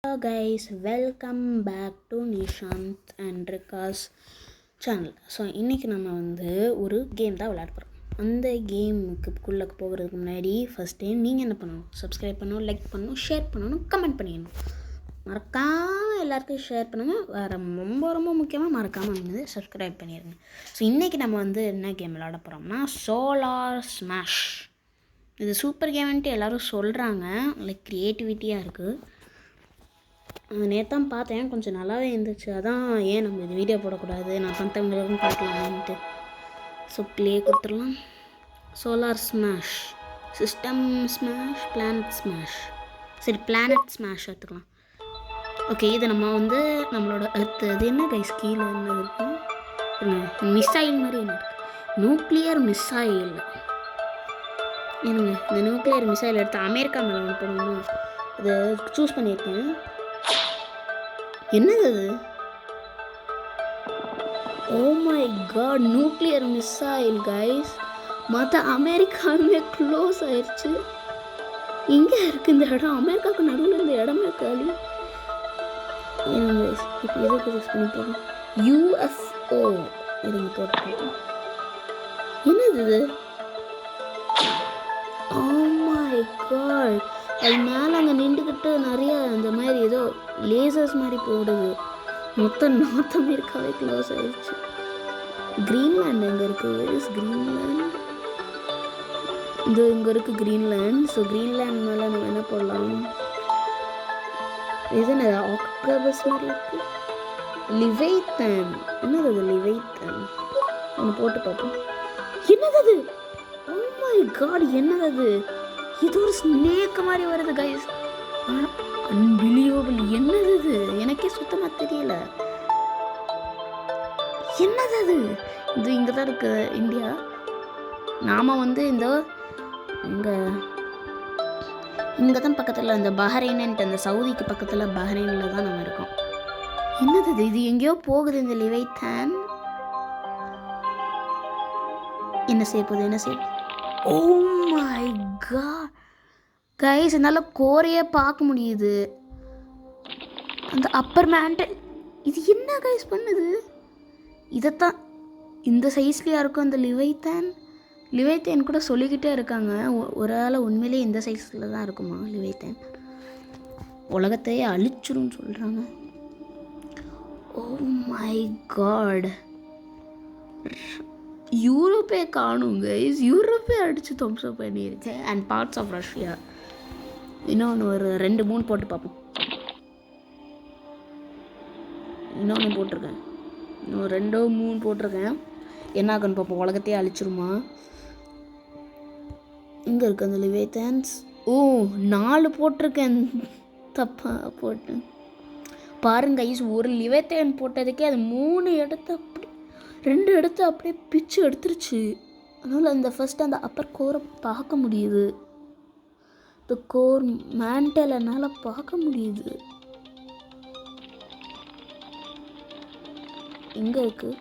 Hello guys, welcome back to Nishant and Rika's channel. So இன்றைக்கி நம்ம ஒரு game தான் விளையாட போகிறோம். அந்த கேமுக்குள்ளே போகிறதுக்கு முன்னாடி ஃபஸ்ட் டைம் நீங்கள் என்ன பண்ணணும், சப்ஸ்கிரைப் பண்ணணும், லைக் பண்ணணும், ஷேர் பண்ணணும், கமெண்ட் பண்ணிடணும். மறக்காமல் எல்லாருக்கும் ஷேர் பண்ணுங்கள். வேறு ரொம்ப முக்கியமாக மறக்காமல் சப்ஸ்கிரைப் பண்ணிடுங்க. ஸோ இன்றைக்கி நம்ம என்ன கேம் விளையாட போகிறோம்னா சோலார் ஸ்மாஷ். இது சூப்பர் கேம்ன்ட்டு எல்லோரும் சொல்கிறாங்க, லைக் க்ரியேட்டிவிட்டியாக இருக்குது. நேற்று பார்த்தேன், கொஞ்சம் நல்லாவே இருந்துச்சு. அதான் ஏன் நம்ம இது வீடியோ போடக்கூடாது, நான் மற்றவங்களுக்கும் காட்டலாம்ன்ட்டு. ஸோ ப்ளே கொடுத்துடலாம். Solar smash, system smash, planet smash. சரி, பிளானட் ஸ்மாஷ் எடுத்துக்கலாம். ஓகே, இது நம்ம நம்மளோட எர்த்து. அது என்ன கைஸ் கீழே என்ன இருக்குது? மிசைல் மாதிரி என்ன இருக்குது? Nuclear missile. என்னங்க இந்த நியூக்ளியர் மிசைல் எடுத்து அமெரிக்கா மேலே அனுப்பணும்னு அதை சூஸ் பண்ணியிருக்கேன். என்னது அது? Oh my god, nuclear missile guys. மற்ற அமெரிக்காவுமே க்ளோஸ் ஆயிடுச்சு. எங்கே இருக்குது இந்த இடம்? அமெரிக்காவுக்கு நடுவில் இந்த இடமே காலி. இப்போ எதுக்கு யூஸ் பண்ணி போகிறோம்? யூஎஃப்ஓ இருங்க போட்டு. என்னது இது? ஓ மை காட், அது மேலே அங்கே நின்றுக்கிட்டு நிறைய இந்த மாதிரி ஏதோ லேசர்ஸ் மாதிரி போடுது. மொத்தம் நார்த் அமெரிக்காவே க்ளோஸ் ஆயிடுச்சு. கிரீன்லேண்ட் எங்கே இருக்குது? Where is Greenland? இது இங்கே இருக்குது கிரீன்லேண்ட். ஸோ கிரீன்லேண்ட் மேலே நம்ம என்ன போடலாம்? இது என்ன ஆக்டோபஸ் மாதிரி இருக்குது? லிவைத்தன். என்னது அது? லிவைத்தன் ஒன்று போட்டு பார்ப்போம். என்னது அது? ஓ மை காட், என்னது அது? இது ஒரு ஸ்னேக் மாதிரி வருது கைஸ். அன்பிலியபிள். என்னது இது? எனக்கே சுத்தமாக தெரியல. என்னது அது? இது இங்கே தான் இருக்குது, இந்தியா. நாம் இந்த இங்கே தான் பக்கத்தில் இந்த பஹ்ரைன்ட்டு, அந்த சவுதிக்கு பக்கத்தில் பஹ்ரைனில் தான் நம்ம இருக்கோம். என்னது இது? இது எங்கேயோ போகுது இந்த லிவைத்தான். என்ன செய்ய போகுது? ஓ மை காட் கைஸ், என்னால் கோரையே பார்க்க முடியுது. அந்த அப்பர் மேண்டல். இது என்ன கைஸ் பண்ணுது? இதைத்தான் இந்த சைஸ்லையா இருக்கும் அந்த லிவைத்தேன் கூட சொல்லிக்கிட்டே இருக்காங்க. ஒரு ஆள் உண்மையிலே இந்த சைஸில் தான் இருக்குமா லிவைத்தேன்? உலகத்தையே அழிச்சிரும்னு சொல்கிறாங்க. ஓ மை காட், யூரோப்பே காணும் கைஸ். யூரோப்பே அடித்து தம்சப் பண்ணியிருக்கேன். And parts of Russia. இன்னொன்று ஒரு 2-3 போட்டு பார்ப்போம். இன்னொன்று போட்டிருக்கேன், இன்னும் 2-3 போட்டிருக்கேன். என்ன ஆகுன்னு பார்ப்போம். உலகத்தையே அழிச்சிருமா? இங்கே இருக்குது அந்த லிவைத்தான்ஸ். ஓ 4 போட்டிருக்கேன், தப்பாக போட்டேன் பாருங்க கைஸ். ஒரு லிவைத்தான் போட்டதுக்கே அது 3 இடத்த 2 இடத்த அப்படியே பிச்சு எடுத்துருச்சு. அதனால் அந்த ஃபஸ்ட்டு அந்த அப்பர் கோரை பார்க்க முடியுது. இந்த கோர் மேண்டல் என்னால் பார்க்க முடியுது. எங்கே இருக்குது?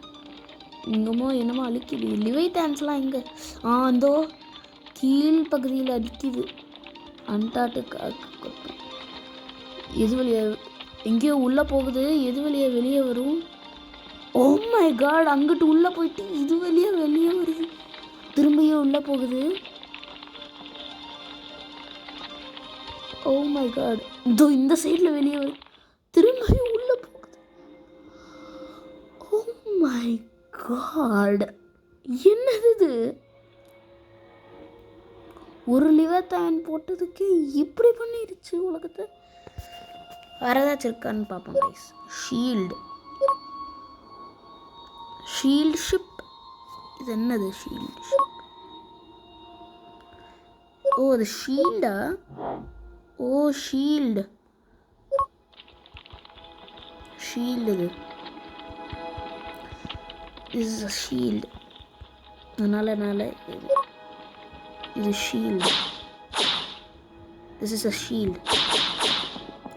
என்னமோ அழிக்குது. லிவைத்தான்ஸ்லாம் எங்கே? அந்தோ கீழ் பகுதியில் அடிக்குது. அண்டார்டிகா. எது வழியா எங்கேயோ உள்ளே போகுது, எது வழியா வெளியே வரும்? ஓ மை காட், அங்கிட்டு உள்ளே போயிட்டு இது வெளியே வருது, திரும்பியும் உள்ளே போகுது. ஓ மை காட், இதோ இந்த சைடில் வெளியே வருது, திரும்பியும் உள்ளே போகுது. ஓ மை காட், என்னது இது? ஒரு லிவைத்தான் போட்டதுக்கு இப்படி பண்ணிடுச்சு உலகத்தை. வேற ஏதாச்சும் இருக்கான்னு பார்ப்போம் கைஸ். Shield ship. இது என்னது? Shield ship. ஓ அது ஷீல்டா? ஓ ஷீல்டு இது. Is a shield. அதனால் இது shield. This is a shield.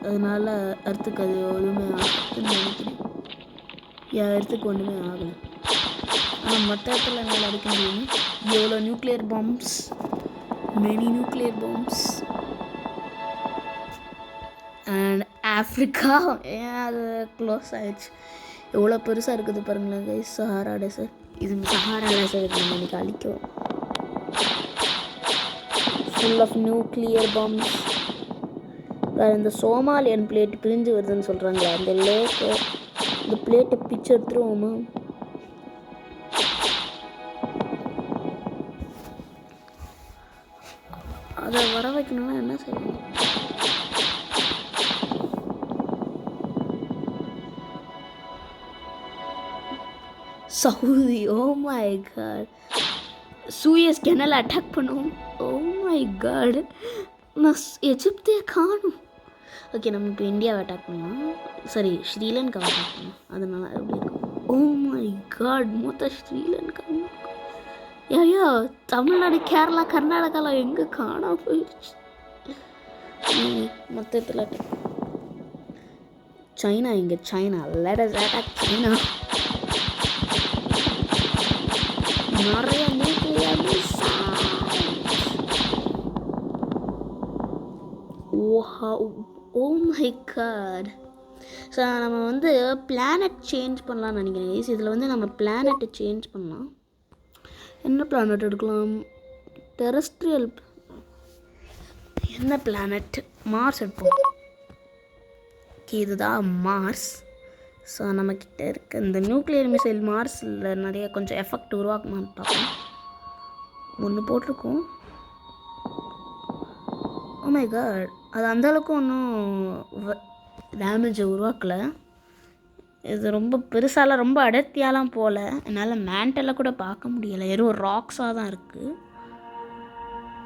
அதனால் அர்த்துக்கு அது ஒன்றுமே ஆகுதுன்னு நினைக்கிறேன். இடத்துக்கு ஒன்றுமே ஆகலை. ஆனால் மற்ற இடத்துல என்னால் அடிக்க முடியும். எவ்வளோ nuclear palms, many nuclear palms. Africa ஏன் அது க்ளோஸ் ஆயிடுச்சு. எவ்வளோ பெருசாக இருக்குது பாருங்களேன் கைஸ். சஹாரா டெசர்ட். இது சஹாரா டெசர்ட் நம்ம இன்னைக்கு அழிக்கிறோம். Full of nuclear bombs. வேறு இந்த சோமாலியன் பிளேட் பிரிஞ்சு வருதுன்னு சொல்கிறாங்களே, அந்த லேக்கு இந்த பிளேட்டை பிச்சு எடுத்துருவோமா? அதை வர வைக்கணும்னா என்ன செய்யணும்? Saudi. Oh my god. Suez canal attack பண்ணுவோம். Oh my god. நான் எஜிப்தே காணும். ஓகே, நம்ம இப்போ இந்தியாவை அட்டாக் பண்ணுவோம். சரி, ஸ்ரீலங்காவை அட்டாக் பண்ணுவோம். அதனால எப்படி இருக்கும்? Oh my god. மொத்த ஸ்ரீலங்கா. ஐயோ, தமிழ்நாடு, கேரளா, கர்நாடகாவில் எங்கே காணாம போயிடுச்சு மொத்தத்தில். சைனா இங்கே. China let us attack China. நிறைய nuclear missiles. Oh my god. So நம்ம வந்து பிளானட் சேஞ்ச் பண்ணலாம்னு நினைக்கிறேன். இதில் வந்து நம்ம பிளானட்டை சேஞ்ச் பண்ணலாம். என்ன பிளானட் எடுக்கலாம்? டெரஸ்ட்ரியல். என்ன பிளானட்? மார்ஸ் எடுப்போம். இதுதான் மார்ஸ். ஸோ நம்மக்கிட்ட இருக்க இந்த நியூக்ளியர் மிசைல் மார்ஸில் நிறைய கொஞ்சம் எஃபெக்ட் உருவாக்கணும்னு பார்ப்போம். ஒன்று போட்டிருக்கோம். Oh my god. அது அந்தளவுக்கு ஒன்றும் டேமேஜை உருவாக்கலை. இது ரொம்ப பெருசாலாம் ரொம்ப அடர்த்தியாலாம் போகல. என்னால் மேண்டெல்லாம் கூட பார்க்க முடியலை. வெறும் ராக்ஸாக தான் இருக்குது.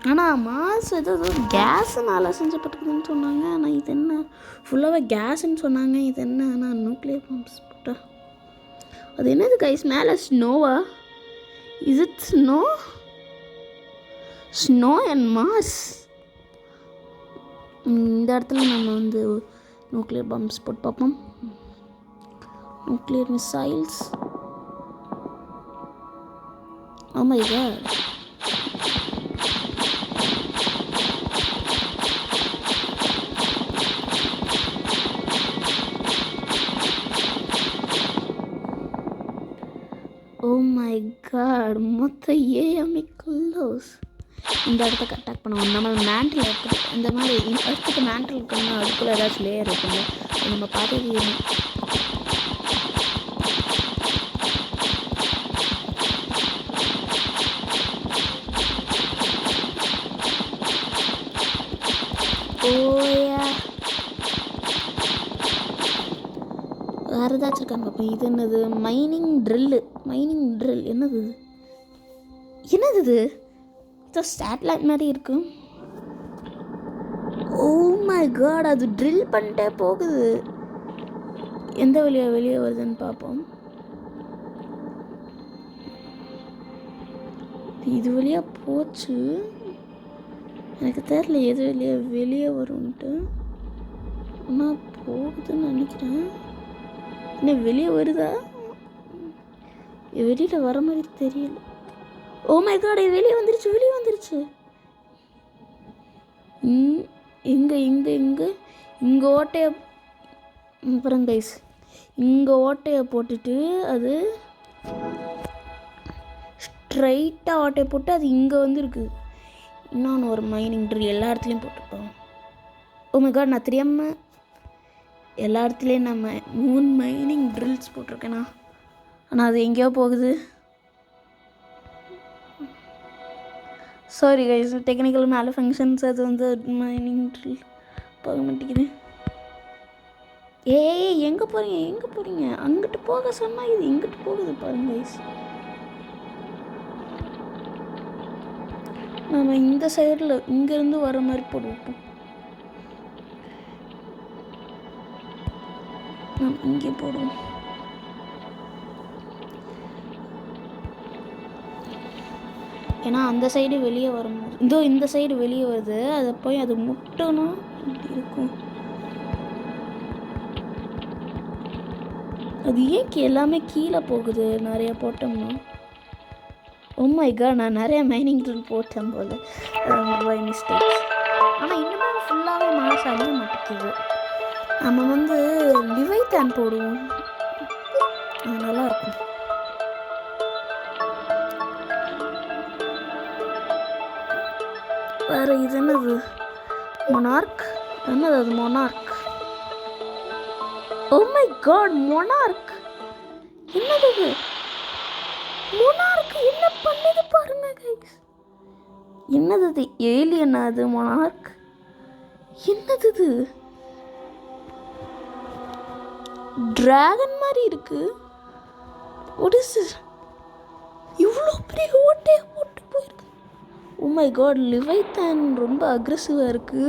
ஆனால் மார்ஸ் ஏதோ கேஸுனால செஞ்சப்பட்டுக்குதுன்னு சொன்னாங்க. ஆனால் இது என்ன? ஃபுல்லாகவே கேஸுன்னு சொன்னாங்க. இது என்ன? ஆனால் நியூக்ளியர் பாம்ஸ் போட்டா அது என்னது கைஸ்? மேலே ஸ்னோவா? Is it snow? Snow and Mars. இந்த இடத்துல நம்ம வந்து நியூக்ளியர் பாம்ஸ் போட்டு பார்ப்போம். Nuclear missiles. Oh my god. Oh my god. மொத்த ஏஎம்ஏ க்ளோஸ். இந்த இடத்துக்கு அட்டாக் பண்ணுவோம். நம்ம மேண்டில் இருக்குது. இந்த மாதிரி இடத்துக்கு மேண்டில் இருக்குன்னா அதுக்குள்ளே ஏதாச்சும் லேயர் இருக்குங்க. நம்ம பார்த்தது ஓயா. வேறு ஏதாச்சும் இருக்காங்க பார்ப்போம். இது என்னது? Mining drill. மைனிங் ட்ரில் என்னது? என்னது இது? சேட்டலைட் மாதிரி இருக்கு. Oh my god. அது ட்ரில் பண்ணிட்டே போகுது. எந்த வழியாக வெளியே வருதுன்னு பார்ப்போம். இது வழியாக போச்சு. எனக்கு தெரியல எது வெளியே வரும்ன்ட்டு. ஆனால் போகுதுன்னு நினைக்கிறேன். இன்னும் வெளியே வருதா? வெளியில் வர மாதிரி தெரியல. Oh my god. வெளியே வந்துருச்சு. இங்கே ஓட்டையை அப்புறம் கைஸ் இங்கே ஓட்டையை போட்டுட்டு அது ஸ்ட்ரைட்டாக ஓட்டையை போட்டு அது இங்கே வந்துருக்கு. இன்னொன்று ஒரு மைனிங் ட்ரில் எல்லா இடத்துலையும் போட்டுருப்போம். ஓ மை காட். நான் தெரியாமல் எல்லா இடத்துலையும் நம்ம 3 மைனிங் ட்ரில்ஸ் போட்டிருக்கேண்ணா. ஆனால் அது எங்கேயோ போகுது. சாரி கைஸ், டெக்னிக்கல் மேலே ஃபங்க்ஷன்ஸ். அது வந்து மைனிங் ட்ரில் போக மாட்டேங்குது. எங்கே போகிறீங்க? அங்கிட்டு போக சொன்னால் இது இங்கிட்டு போகுது பாருங்க கைஸ். நம்ம இந்த சைடில் இங்கேருந்து வர மாதிரி போடுவோம். நம்ம இங்கே போடுவோம். ஏன்னா அந்த சைடு வெளியே வரும்போது இந்த சைடு வெளியே வருது. அதை போய் அது முட்டணும். இப்படி இருக்கும். அது ஏன் எல்லாமே கீழே போகுது நிறைய போட்டோம்னா? Oh my god. நான் நிறைய மைனிங் ட்ரில் போட்டேன் போல். By mistake. ஆனால் இன்னுமே ஃபுல்லாகவே மார்ஸ் அழிய மாட்டேங்குது. நம்ம வந்து லிவைத்தான் போடுவோம், அது நல்லாயிருக்கும். வேறு இது என்னது? மொனார்க். என்னது அது? Monarch. Oh my god, monarch. என்னது இது? மொனார்க் என்ன பண்ணுது பாருங்க கைஸ். என்னது இது? ஏலியனா அது? மொனார்க் என்னது இது? டிராகன் மாதிரி இருக்கு. What is this? இவ்வளோ பெரிய ஓட்டையை போட்டு போயிருக்கு. ஓ மை காட், லிவைத்தான் ரொம்ப அக்ரெசிவாக இருக்கு.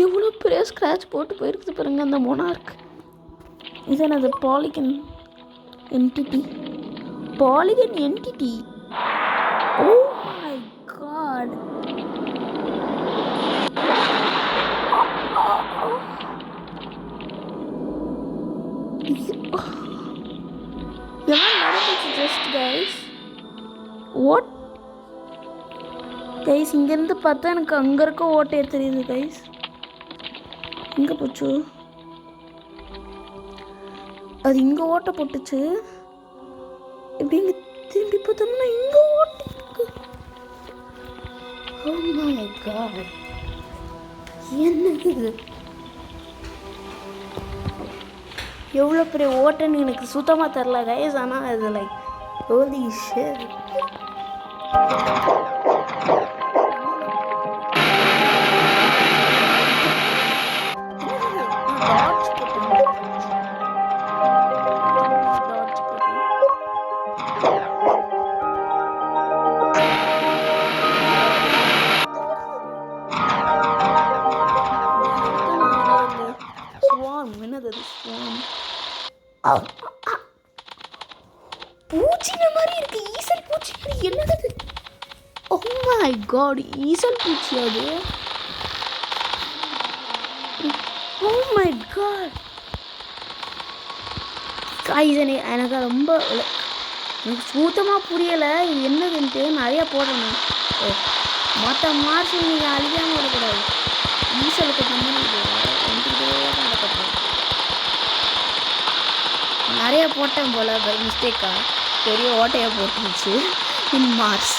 எவ்வளோ பெரிய ஸ்க்ராட்ச் போட்டு போயிருக்குது பாருங்க அந்த மொனார்க். இது என்னது? Polygon entity. Polygon entity. Oh my god. Just guys, what guys, இங்கேருந்து பார்த்தா எனக்கு அங்கே இருக்க ஓட்டையே தெரியுது கைஸ். எங்கே போச்சு அது? இங்கே ஓட்டை போட்டுச்சு. எப்படி இங்கே திரும்பி பார்த்தோம்னா இங்கே ஓட்டை இருக்கு. Oh my god, என்னது இது? எவ்வளோ பெரிய ஓட்டைன்னு எனக்கு சுத்தமாக தெரில கைஸ். ஆனால் அது லைக் holy shit. பூச்சின மாதிரி இருக்கு, ஈசல் பூச்சி மாதிரி. என்னது? ஓ மை காட், ஈசல் பூச்சி அது. ஓ மை காட் கைஸ், எனக்கு ரொம்ப எனக்கு சுத்தமாக புரியலை இது என்னதுன்ட்டு. நிறையா போடணும். மற்ற மார்ஷல் நீங்கள் அழியாமல் வரக்கூடாது. ஈசலுக்கு நிறைய போட்டேன் போல் பை மிஸ்டேக்காக பெரிய ஓட்டையாக போட்டுருச்சு இன் மார்ஸ்.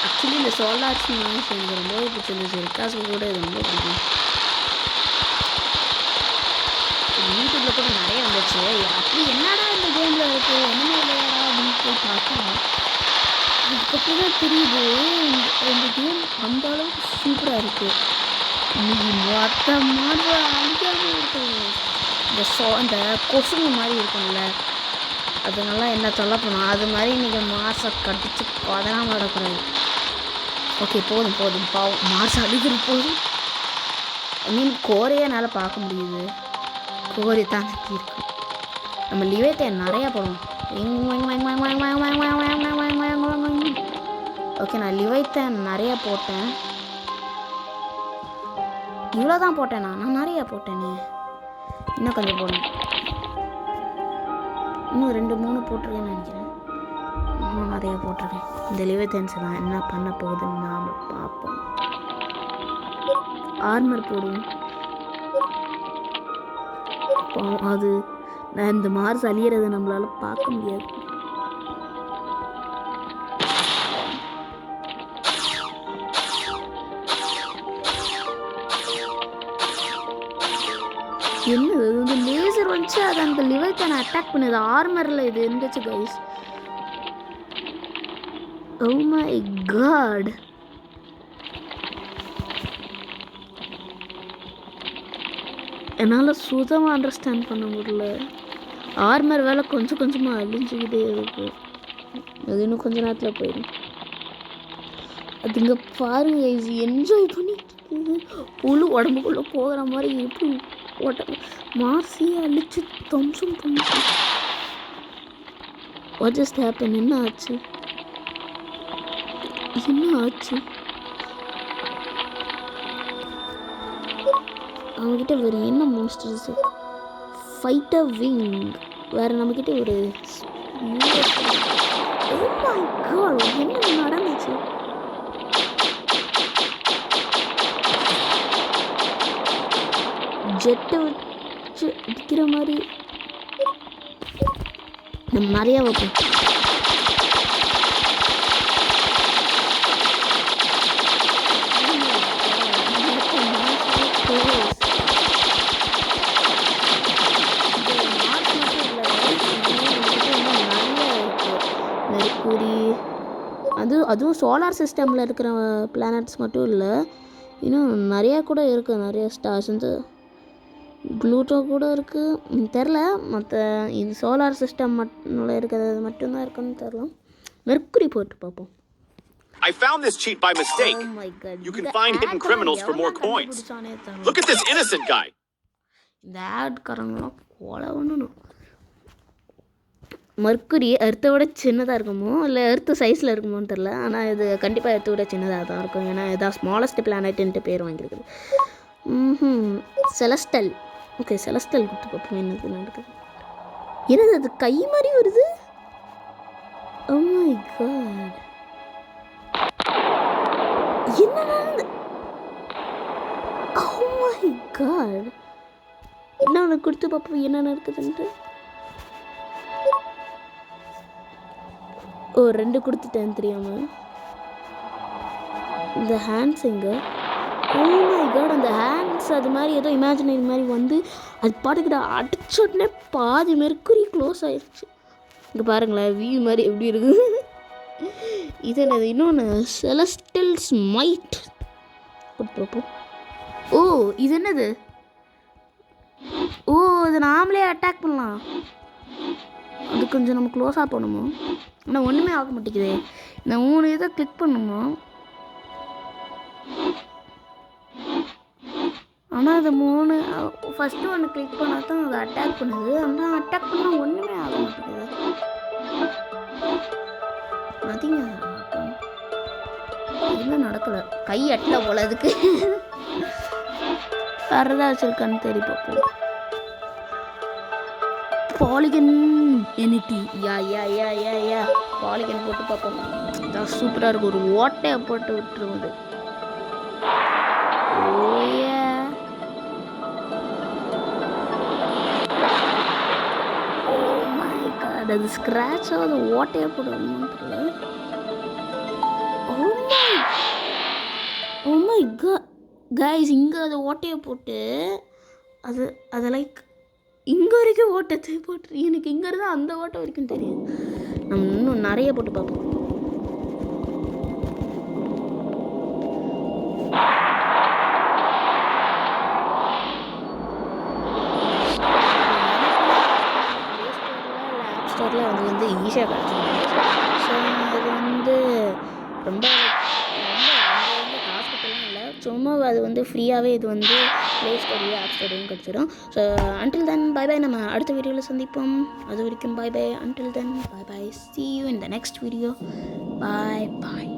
ஆக்சுவலி இந்த சோலார் சிஸ்டம் எனக்கு ரொம்ப பிடிச்சிருந்துச்சு. இருக்காசு கூட இது ரொம்ப பிடிக்கும். யூடியூப்பில் கூட நிறைய வந்துச்சு. அப்படி என்னடா இந்த கேமில் இருக்குது, என்ன இல்லையாடா அப்படின்னு போய் பார்த்தா அதுக்கப்புறம் தான் தெரியுது இந்த கேம் அந்த அளவுக்கு சூப்பராக இருக்குது. இன்னைக்கு மொத்த மாதிரி அழியாமல் இருக்குது. இந்த கொசுங்க மாதிரி இருக்கும்ல, அதனால என்ன தொல்லை பண்ணும். அது மாதிரி இன்றைக்கி மார்ஸை கடிச்சு பதனாமல் விடக்கூடாது. ஓகே, போதும் போதும், பாவம் மார்ஸ் அடிக்கிறது போதும். ஐ மீன் கோரையே என்னால் பார்க்க முடியுது. கோரி தான் இருக்கு. நம்ம லிவைத்தான் நிறையா போடுவோம். ஓகே, நான் லிவைத்தான் நிறையா போட்டேன். இவ்வளோ தான் போட்டேனா? நான் நிறையா போட்டேனே, இன்னும் கொஞ்சம் போடணும். இன்னும் 2-3 போட்டிருக்கேன்னு நினைக்கிறேன். இன்னும் நிறையா போட்டிருக்கேன். இந்த லிவைத்தான்ஸ் தான் என்ன பண்ண போகுதுன்னு நாம் பார்ப்போம். ஆர்மர் போடுவோம். அது நான் இந்த மார்ஸ் அழியறதை நம்மளால பார்க்க முடியாது. என்னது இது? லேசர் வந்துச்சு, அது அந்த லிவைத்தானை அட்டாக் பண்ணுது. ஆர்மரில் இது இருந்துச்சு கைஸ். ஓ மை காட், என்னால் சுத்தமாக அண்டர்ஸ்டாண்ட் பண்ண முடியல. ஆர்மர் வேலை கொஞ்சம் கொஞ்சமாக அழிஞ்சுக்கிட்டே இருக்கு. அது இன்னும் கொஞ்ச நேரத்தில் போயிடும். அது இங்கே பாருங்க கைஸ், என்ஜாய் பண்ணிட்டு இருக்குது. புழு உடம்புக்குள்ளே போகிற மாதிரி எப்படி ஓட்ட மார்ஸையே அழிச்சு தம்சம் பண்ணி. What just happen? என்ன ஆச்சு? என்ன ஆச்சு? அவங்ககிட்ட வேறு என்ன மான்ஸ்டர்ஸ்? ஃபைட்டர் விங் வேறு. நம்மக்கிட்ட ஒரு என்ன நடந்துச்சு? ஜெட்டை வச்சு அடிக்கிற மாதிரி நம்ம நிறையா வைப்போம். மெர்க்குரி அதுவும் சோலார் சிஸ்டமில் இருக்கிற பிளானட்ஸ் மட்டும் இல்லை, இன்னும் நிறையா கூட இருக்குது. நிறைய ஸ்டார்ஸ் வந்து ப்ளூட்டோ கூட இருக்குது. தெரில, மற்ற இது சோலார் சிஸ்டம் மட்டும் இருக்கிறது மட்டும்தான் இருக்குன்னு தெரில. மெர்க்குரி போட்டு பார்ப்போம். I found this cheat by mistake. Oh my god. You can find hidden criminals for more coins. Look at this innocent guy. இந்த ஆட்காரங்களாம் கொலை பண்ணணும். மெர்க்குரி எர்த்தை விட சின்னதாக இருக்குமோ இல்லை எர்த்து சைஸில் இருக்குமோன்னு தெரில. ஆனால் இது கண்டிப்பாக எர்த்தை விட சின்னதாக தான் இருக்கும். ஏன்னா இதான் ஸ்மாலஸ்ட் பிளானட்டுன்ட்டு பேர் வாங்கியிருக்குது. செலஸ்டல். ஓகே, செலஸ்டல் கொடுத்து பார்ப்போம் என்னது நடக்குது. என்னது அது கை மாதிரி வருது? Oh my god. என்ன நடந்து? Oh my god. இன்னொன்று கொடுத்து பார்ப்போம் என்ன நடக்குதுன்ட்டு. ஓ, 2 கொடுத்துட்டேன் தெரியாமல். இந்த ஹேண்ட்ஸ் எங்கே? ஓ மை காட், அந்த ஹேண்ட்ஸ் அது மாதிரி ஏதோ இமேஜினரி மாதிரி வந்து அது பாட்டுக்கிட்ட அடிச்ச உடனே பாதி மெர்க்குரி க்ளோஸ் ஆயிடுச்சு. இங்கே பாருங்களேன், வியூ மாதிரி எப்படி இருக்குது. இது என்னது? இன்னொன்று செலஸ்டியல் ஸ்மைட் கொடுத்துருப்போம். ஓ, இது என்னது? ஓ, இது நாமளே அட்டாக் பண்ணலாம். அது கொஞ்சம் நம்ம க்ளோஸாக போகணுமோ? ஆனால் ஒன்றுமே ஆக மாட்டேங்குது. இந்த 3 இதை கிளிக் பண்ணுமோ? ஆனால் அது 3 ஃபஸ்ட்டு ஒன்று கிளிக் பண்ணால் தான் அதை அட்டாக் பண்ணுது. ஆனால் அட்டாக் பண்ணால் ஒன்றுமே ஆக மாட்டேங்குது. அதிங்க எதுவுமே நடக்கலை. கை அட்டல போல அதுக்கு. வேறு ஏதாவது வச்சுருக்கான்னு தேடி பார்ப்போம். பாலிகன் எனிட்டி. யா பாலிகன் போட்டு பார்ப்போம். இதான் சூப்பராக இருக்கும். ஒரு ஓட்டையை போட்டு விட்டுருவது. அது ஸ்க்ராட்ச் ஆகுது, ஓட்டையை போட்டு தெரியல. ஓ மை காட் கைஸ், இங்கே அது ஓட்டையை போட்டு அது லைக் இங்கே வரைக்கும் ஓட்டத்தை போட்டு எனக்கு இங்கே இருந்தால் அந்த ஓட்டை வரைக்கும் தெரியும். நம்ம இன்னும் நிறைய போட்டு பார்ப்போம். ஸ்டோரில் வந்து ஈஸியாக கிடச்சிருக்கு. ஸோ அது வந்து ரொம்ப ஹாஸ்பிட்டலாம் இல்லை, சும்மா அது வந்து ஃப்ரீயாகவே இது வந்து ப்ளே ஸ்டோர்லேயும் ஆப் ஸ்டோர்லையும் கிடச்சிடும். So until then bye bye. நம்ம அடுத்த வீடியோவில் சந்திப்போம். அது வரைக்கும் bye bye. Until then bye bye. See you in the next video. Bye bye.